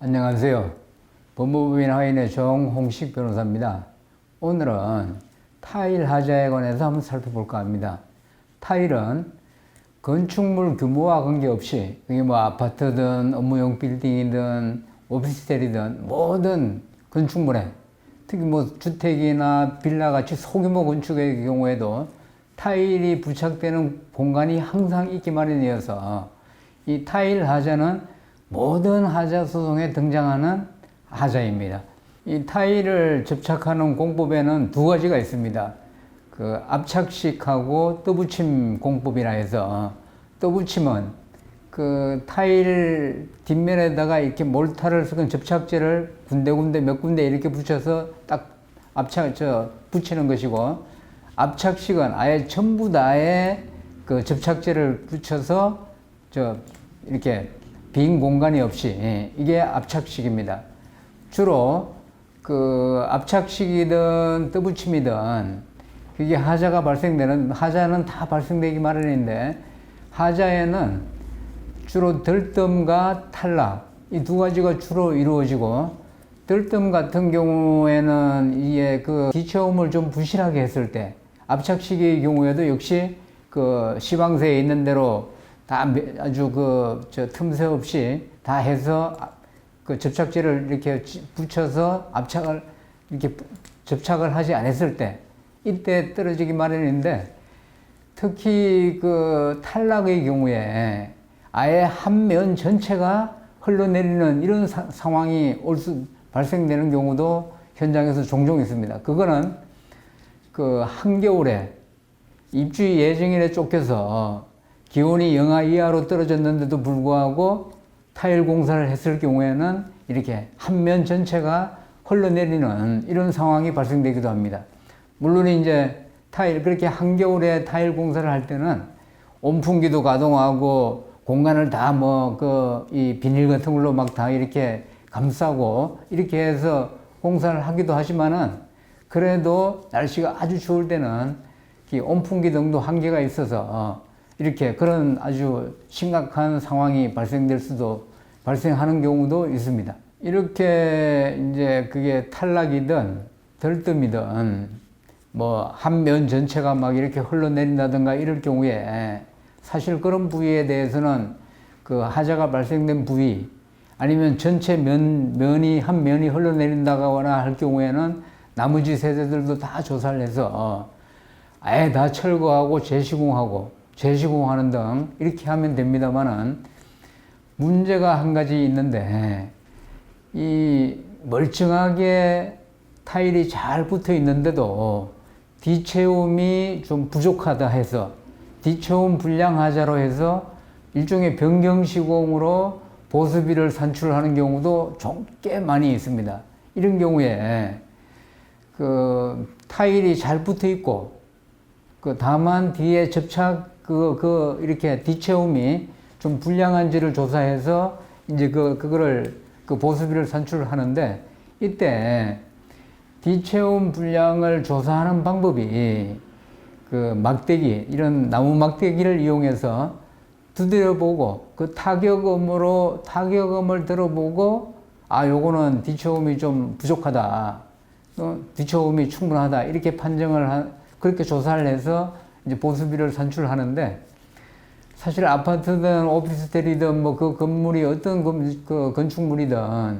안녕하세요. 법무부인 하인의 정홍식 변호사입니다. 오늘은 타일 하자에 관해서 한번 살펴볼까 합니다. 타일은 건축물 규모와 관계없이 그게 뭐 아파트든 업무용 빌딩이든 오피스텔이든 모든 건축물에 특히 뭐 주택이나 빌라 같이 소규모 건축의 경우에도 타일이 부착되는 공간이 항상 있기 마련이어서 이 타일 하자는 모든 하자 소송에 등장하는 하자입니다. 이 타일을 접착하는 공법에는 두 가지가 있습니다. 그 압착식하고 떠붙임 공법이라 해서, 떠붙임은 그 타일 뒷면에다가 이렇게 몰타를 섞은 접착제를 군데군데 몇 군데 이렇게 붙여서 딱 붙이는 것이고, 압착식은 아예 전부 다에 그 접착제를 붙여서 이렇게 빈 공간이 없이, 이게 압착식입니다. 주로 그 압착식이든 떠붙임이든 그게 하자는 다 발생되기 마련인데, 하자에는 주로 덜뜸과 탈락, 이 두 가지가 주로 이루어지고, 덜뜸 같은 경우에는 이게 그 뒤처음을 좀 부실하게 했을 때, 압착식의 경우에도 역시 그 시방새에 있는 대로 다 아주 틈새 없이 다 해서 그 접착제를 이렇게 붙여서 접착을 하지 않았을 때, 이때 떨어지기 마련인데, 특히 그 탈락의 경우에 아예 한 면 전체가 흘러내리는 이런 상황이 발생되는 경우도 현장에서 종종 있습니다. 그거는 그 한겨울에 입주 예정일에 쫓겨서 기온이 영하 이하로 떨어졌는데도 불구하고 타일 공사를 했을 경우에는 이렇게 한 면 전체가 흘러내리는 이런 상황이 발생되기도 합니다. 물론 이제 그렇게 한겨울에 타일 공사를 할 때는 온풍기도 가동하고 공간을 다 이 비닐 같은 걸로 막 다 이렇게 감싸고 이렇게 해서 공사를 하기도 하지만은, 그래도 날씨가 아주 추울 때는 이 온풍기 등도 한계가 있어서 이렇게 그런 아주 심각한 상황이 발생하는 경우도 있습니다. 이렇게 이제 그게 탈락이든 덜뜸이든 뭐 한 면 전체가 막 이렇게 흘러내린다든가 이럴 경우에, 사실 그런 부위에 대해서는 그 하자가 발생된 부위 아니면 전체 면이 한 면이 흘러내린다거나 할 경우에는 나머지 세대들도 다 조사를 해서 아예 다 철거하고 재시공하는 등 이렇게 하면 됩니다만은, 문제가 한 가지 있는데, 이 멀쩡하게 타일이 잘 붙어 있는데도 뒤채움이 좀 부족하다 해서 뒤채움 불량 하자로 해서 일종의 변경 시공으로 보수비를 산출하는 경우도 꽤 많이 있습니다. 이런 경우에 그 타일이 잘 붙어 있고, 다만 뒤에 이렇게 뒤채움이 좀 불량한지를 조사해서 이제 그거를 보수비를 산출하는데, 이때 뒤채움 불량을 조사하는 방법이 이런 나무 막대기를 이용해서 두드려보고 그 타격음을 들어보고, 요거는 뒤채움이 좀 부족하다, 뒤채움이 충분하다, 이렇게 그렇게 조사를 해서 이제 보수비를 산출하는데, 사실 아파트든 오피스텔이든 그 건물이 어떤 건축물이든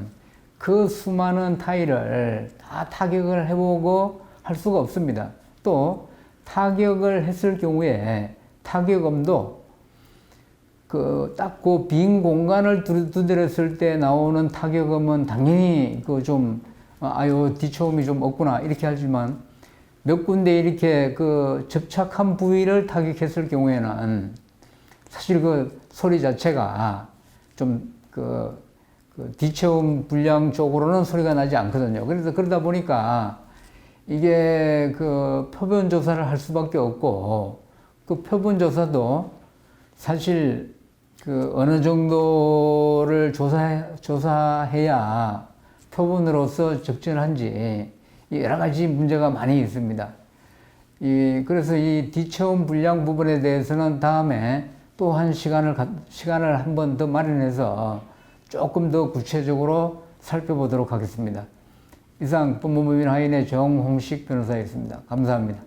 그 수많은 타일을 다 타격을 해보고 할 수가 없습니다. 또 타격을 했을 경우에 타격음도 딱 빈 공간을 두드렸을 때 나오는 타격음은 당연히 뒤처음이 좀 없구나 이렇게 하지만, 몇 군데 이렇게 접착한 부위를 타격했을 경우에는 사실 소리 자체가 뒤채움 불량 쪽으로는 소리가 나지 않거든요. 그래서 그러다 보니까 이게 표본 조사를 할 수밖에 없고, 그 표본 조사도 사실 어느 정도를 조사해야 표본으로서 적절한지 여러 가지 문제가 많이 있습니다. 그래서 이 뒤채움 불량 부분에 대해서는 다음에 또 한 시간을 한 번 더 마련해서 조금 더 구체적으로 살펴보도록 하겠습니다. 이상 법무법인 하인의 정홍식 변호사였습니다. 감사합니다.